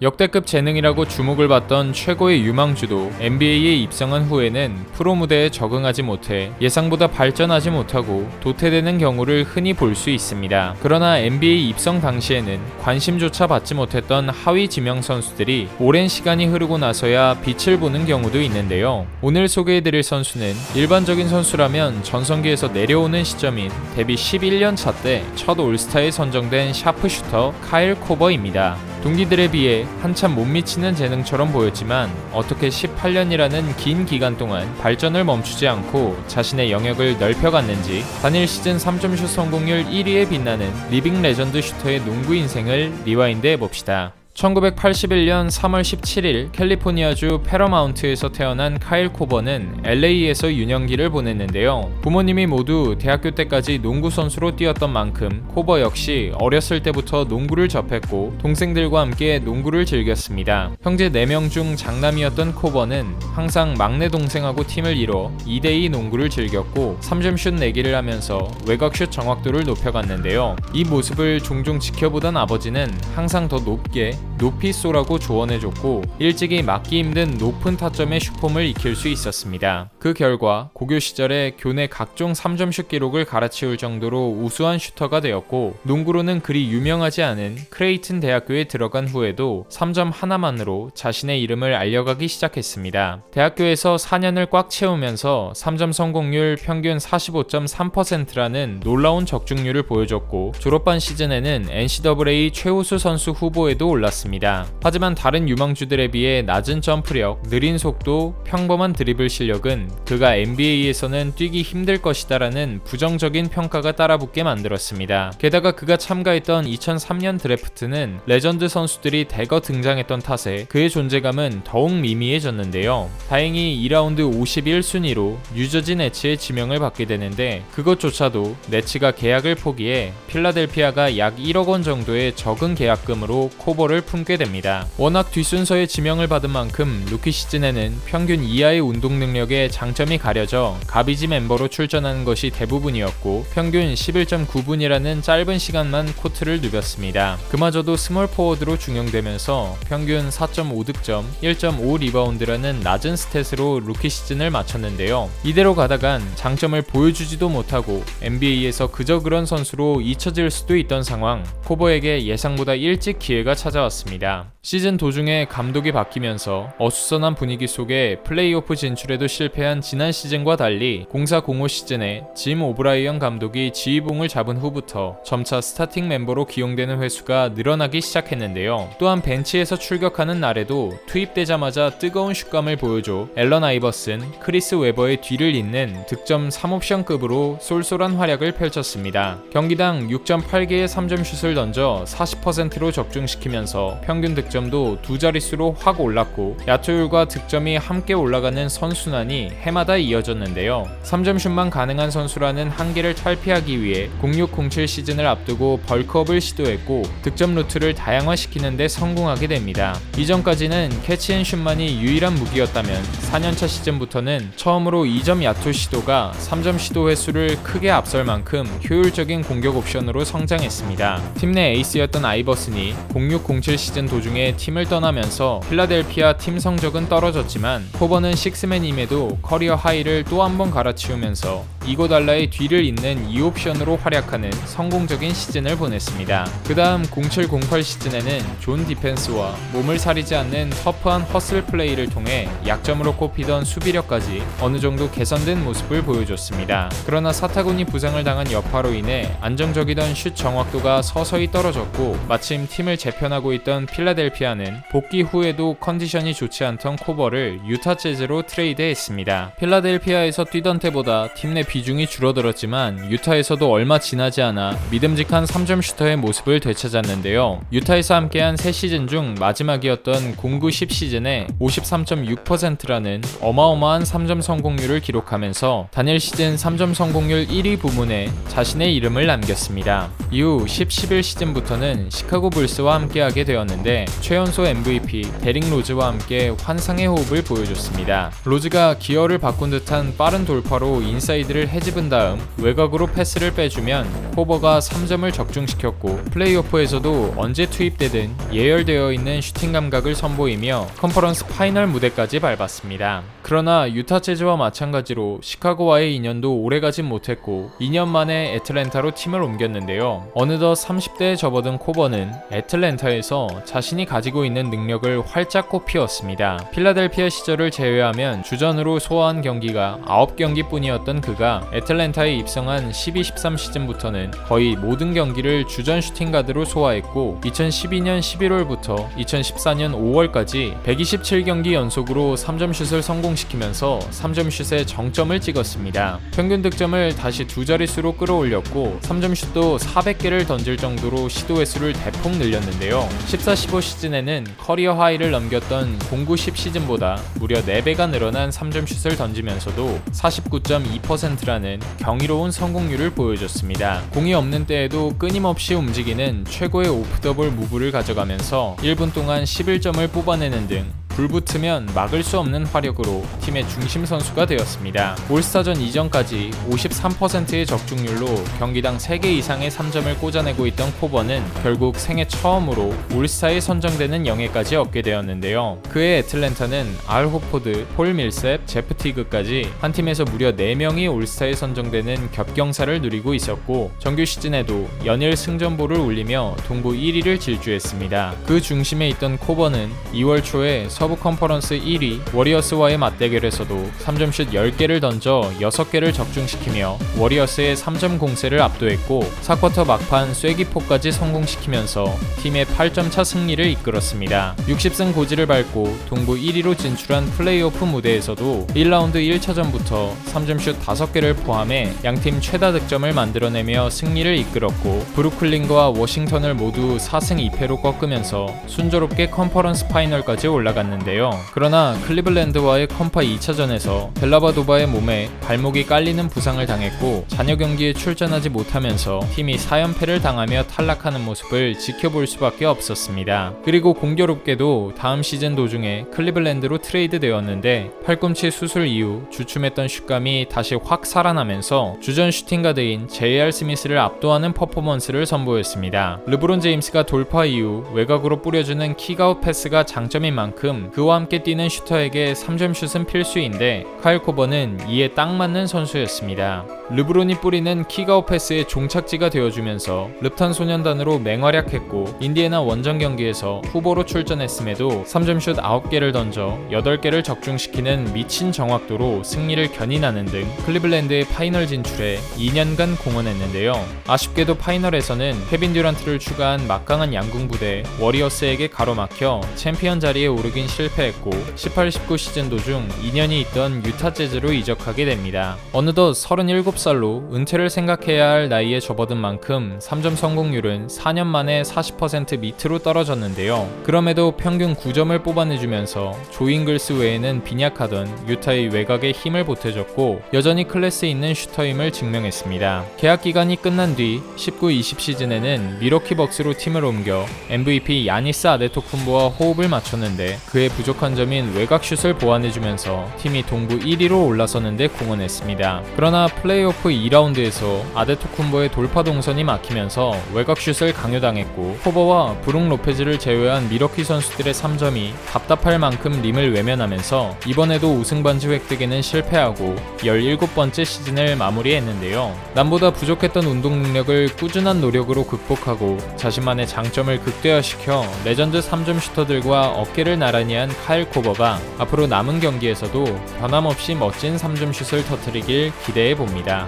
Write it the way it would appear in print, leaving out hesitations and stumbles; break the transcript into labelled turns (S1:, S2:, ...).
S1: 역대급 재능이라고 주목을 받던 최고의 유망주도 NBA에 입성한 후에는 프로 무대에 적응하지 못해 예상보다 발전하지 못하고 도태되는 경우를 흔히 볼 수 있습니다. 그러나 NBA 입성 당시에는 관심조차 받지 못했던 하위 지명 선수들이 오랜 시간이 흐르고 나서야 빛을 보는 경우도 있는데요. 오늘 소개해드릴 선수는 일반적인 선수라면 전성기에서 내려오는 시점인 데뷔 11년 차 때 첫 올스타에 선정된 샤프슈터 카일 코버입니다. 동기들에 비해 한참 못 미치는 재능처럼 보였지만 어떻게 18년이라는 긴 기간 동안 발전을 멈추지 않고 자신의 영역을 넓혀갔는지 단일 시즌 3점슛 성공률 1위에 빛나는 리빙 레전드 슈터의 농구 인생을 리와인드 해봅시다. 1981년 3월 17일 캘리포니아주 패러마운트에서 태어난 카일 코버는 LA에서 유년기를 보냈는데요. 부모님이 모두 대학교 때까지 농구 선수로 뛰었던 만큼 코버 역시 어렸을 때부터 농구를 접했고 동생들과 함께 농구를 즐겼습니다. 형제 4명 중 장남이었던 코버는 항상 막내 동생하고 팀을 이뤄 2대2 농구를 즐겼고 3점슛 내기를 하면서 외곽슛 정확도를 높여갔는데요. 이 모습을 종종 지켜보던 아버지는 항상 더 높이 쏘라고 조언해줬고 일찍이 막기 힘든 높은 타점의 슈폼을 익힐 수 있었습니다. 그 결과 고교 시절에 교내 각종 3점슛 기록을 갈아치울 정도로 우수한 슈터가 되었고 농구로는 그리 유명하지 않은 크레이튼 대학교에 들어간 후에도 3점 하나만으로 자신의 이름을 알려가기 시작했습니다. 대학교에서 4년을 꽉 채우면서 3점 성공률 평균 45.3%라는 놀라운 적중률을 보여줬고 졸업반 시즌에는 NCAA 최우수 선수 후보에도 올랐습니다. 하지만 다른 유망주들에 비해 낮은 점프력, 느린 속도, 평범한 드리블 실력은 그가 NBA에서는 뛰기 힘들 것이다라는 부정적인 평가가 따라붙게 만들었습니다. 게다가 그가 참가했던 2003년 드래프트는 레전드 선수들이 대거 등장했던 탓에 그의 존재감은 더욱 미미해졌는데요. 다행히 2라운드 51순위로 뉴저지 네츠의 지명을 받게 되는데 그것조차도 네츠가 계약을 포기해 필라델피아가 약 1억 원 정도의 적은 계약금으로 코버를 품게 됩니다. 워낙 뒷순서에 지명을 받은 만큼 루키 시즌에는 평균 이하의 운동 능력에 장점이 가려져 가비지 멤버로 출전하는 것이 대부분이었고 평균 11.9분이라는 짧은 시간만 코트를 누볐습니다. 그마저도 스몰 포워드로 중용되면서 평균 4.5득점, 1.5 리바운드라는 낮은 스탯으로 루키 시즌을 마쳤는데요. 이대로 가다간 장점을 보여주지도 못하고 NBA에서 그저 그런 선수로 잊혀질 수도 있던 상황, 코버에게 예상보다 일찍 기회가 찾아왔습니다. 시즌 도중에 감독이 바뀌면서 어수선한 분위기 속에 플레이오프 진출에도 실패한 지난 시즌과 달리 04-05 시즌에 짐 오브라이언 감독이 지휘봉을 잡은 후부터 점차 스타팅 멤버로 기용되는 횟수가 늘어나기 시작했는데요. 또한 벤치에서 출격하는 날에도 투입되자마자 뜨거운 슛감을 보여줘 앨런 아이버슨, 크리스 웨버의 뒤를 잇는 득점 3옵션급으로 쏠쏠한 활약을 펼쳤습니다. 경기당 6.8개의 3점슛을 던져 40%로 적중시키면서 평균 득점도 두 자릿수로 확 올랐고 야투율과 득점이 함께 올라가는 선순환이 해마다 이어졌는데요. 3점슛만 가능한 선수라는 한계를 탈피하기 위해 06-07 시즌을 앞두고 벌크업을 시도했고 득점 루트를 다양화시키는 데 성공하게 됩니다. 이전까지는 캐치앤슛만이 유일한 무기였다면 4년차 시즌부터는 처음으로 2점 야투 시도가 3점 시도 횟수를 크게 앞설 만큼 효율적인 공격 옵션으로 성장했습니다. 팀 내 에이스였던 아이버슨이 06-07 시즌 도중에 팀을 떠나면서 필라델피아 팀 성적은 떨어졌지만 코버는 식스맨임에도 커리어 하이를 또 한 번 갈아치우면서 이고달라의 뒤를 잇는 2옵션으로 활약하는 성공적인 시즌을 보냈습니다. 그 다음 07-08 시즌에는 존 디펜스와 몸을 사리지 않는 터프한 허슬 플레이를 통해 약점으로 꼽히던 수비력까지 어느 정도 개선된 모습을 보여줬습니다. 그러나 사타구니 부상을 당한 여파로 인해 안정적이던 슛 정확도가 서서히 떨어졌고 마침 팀을 재편하고 있던 필라델피아는 복귀 후에도 컨디션이 좋지 않던 코버를 유타 재즈로 트레이드했습니다. 필라델피아에서 뛰던 때보다 팀 내 비중이 줄어들었지만 유타에서도 얼마 지나지 않아 믿음직한 3점 슈터의 모습을 되찾았는데요. 유타에서 함께한 3시즌 중 마지막이었던 09-10 시즌에 53.6%라는 어마어마한 3점 성공률을 기록하면서 단일 시즌 3점 성공률 1위 부문에 자신의 이름을 남겼습니다. 이후 10-11 시즌부터는 시카고 불스와 함께하게 되었는데 최연소 MVP 데릭 로즈와 함께 환상의 호흡을 보여줬습니다. 로즈가 기어를 바꾼 듯한 빠른 돌파로 인사이드를 수비를 해집은 다음 외곽으로 패스를 빼주면 코버가 3점을 적중시켰고 플레이오프에서도 언제 투입되든 예열되어 있는 슈팅 감각을 선보이며 컨퍼런스 파이널 무대까지 밟았습니다. 그러나 유타 재즈와 마찬가지로 시카고와의 인연도 오래가진 못했고 2년 만에 애틀랜타로 팀을 옮겼는데요. 어느덧 30대에 접어든 코버는 애틀랜타에서 자신이 가지고 있는 능력을 활짝 꽃피웠습니다. 필라델피아 시절을 제외하면 주전으로 소화한 경기가 9경기뿐이었던 그가 애틀랜타에 입성한 12-13 시즌부터는 거의 모든 경기를 주전 슈팅가드로 소화했고 2012년 11월부터 2014년 5월까지 127경기 연속으로 3점슛을 성공시키면서 3점슛에 정점을 찍었습니다. 평균 득점을 다시 두 자릿수로 끌어올렸고 3점슛도 400개를 던질 정도로 시도 횟수를 대폭 늘렸는데요. 14-15 시즌에는 커리어 하이를 넘겼던 09-10 시즌보다 무려 4배가 늘어난 3점슛을 던지면서도 49.2%라는 경이로운 성공률을 보여줬습니다. 공이 없는 때에도 끊임없이 움직이는 최고의 오프더볼 무브를 가져가면서 1분 동안 11점을 뽑아내는 등 불붙으면 막을 수 없는 화력으로 팀의 중심 선수가 되었습니다. 올스타전 이전까지 53%의 적중률로 경기당 3개 이상의 3점을 꽂아내고 있던 코버는 결국 생애 처음으로 올스타에 선정되는 영예까지 얻게 되었는데요. 그의 애틀랜타는 알 호포드, 폴 밀셉, 제프 티그까지 한 팀에서 무려 4명이 올스타에 선정되는 겹경사를 누리고 있었고 정규 시즌에도 연일 승전보를 올리며 동부 1위를 질주했습니다. 그 중심에 있던 코버는 2월 초에 서부 컨퍼런스 1위 워리어스와의 맞대결에서도 3점슛 10개를 던져 6개를 적중시키며 워리어스의 3점 공세를 압도했고 4쿼터 막판 쐐기포까지 성공시키면서 팀의 8점차 승리를 이끌었습니다. 60승 고지를 밟고 동부 1위로 진출한 플레이오프 무대에서도 1라운드 1차전부터 3점슛 5개를 포함해 양팀 최다 득점을 만들어내며 승리를 이끌었고 브루클린과 워싱턴을 모두 4승 2패로 꺾으면서 순조롭게 컨퍼런스 파이널까지 올라갔는데요. 그러나 클리블랜드와의 컴파 2차전에서 델라바도바의 몸에 발목이 깔리는 부상을 당했고 잔여 경기에 출전하지 못하면서 팀이 4연패를 당하며 탈락하는 모습을 지켜볼 수밖에 없었습니다. 그리고 공교롭게도 다음 시즌 도중에 클리블랜드로 트레이드 되었는데 팔꿈치 수술 이후 주춤했던 슛감이 다시 확 살아나면서 주전 슈팅가드인 J.R. 스미스를 압도하는 퍼포먼스를 선보였습니다. 르브론 제임스가 돌파 이후 외곽으로 뿌려주는 킥아웃 패스가 장점인 만큼 그와 함께 뛰는 슈터에게 3점 슛은 필수인데 카일 코버는 이에 딱 맞는 선수였습니다. 르브론이 뿌리는 킥아웃 패스의 종착지가 되어주면서 릅탄 소년단으로 맹활약했고 인디애나 원정 경기에서 후보로 출전했음에도 3점슛 9개를 던져 8개를 적중시키는 미친 정확도로 승리를 견인하는 등 클리블랜드의 파이널 진출에 2년간 공헌했는데요. 아쉽게도 파이널에서는 케빈 듀란트를 추가한 막강한 양궁 부대 워리어스에게 가로막혀 챔피언 자리에 오르긴 실패했고 18-19 시즌 도중 2년이 있던 유타 재즈로 이적하게 됩니다. 어느덧 37살로 은퇴를 생각해야 할 나이에 접어든 만큼 3점 성공률은 4년 만에 40% 밑으로 떨어졌는데요. 그럼에도 평균 9점을 뽑아내주면서 조 잉글스 외에는 빈약하던 유타의 외곽에 힘을 보태줬고 여전히 클래스 있는 슈터임을 증명했습니다. 계약 기간이 끝난 뒤 19-20 시즌에는 미러키 벅스로 팀을 옮겨 MVP 야니스 아데토쿤보와 호흡을 맞췄는데 그의 부족한 점인 외곽슛을 보완해주면서 팀이 동부 1위로 올라서는데 공헌했습니다. 그러나 플레이오프 2라운드에서 아데토쿤보의 돌파 동선이 막히면서 외곽슛을 강요당했고 코버와 브룩 로페즈를 제외한 미러키 선수들의 3점이 답답할 만큼 림을 외면하면서 이번에도 우승 반지 획득에는 실패하고 17번째 시즌을 마무리했는데요. 남보다 부족했던 운동 능력을 꾸준한 노력으로 극복하고 자신만의 장점을 극대화시켜 레전드 3점 슈터들과 어깨를 나란히 한 카일 코버가 앞으로 남은 경기에서도 변함없이 멋진 3점 슛을 터뜨리길 기대해 봅니다.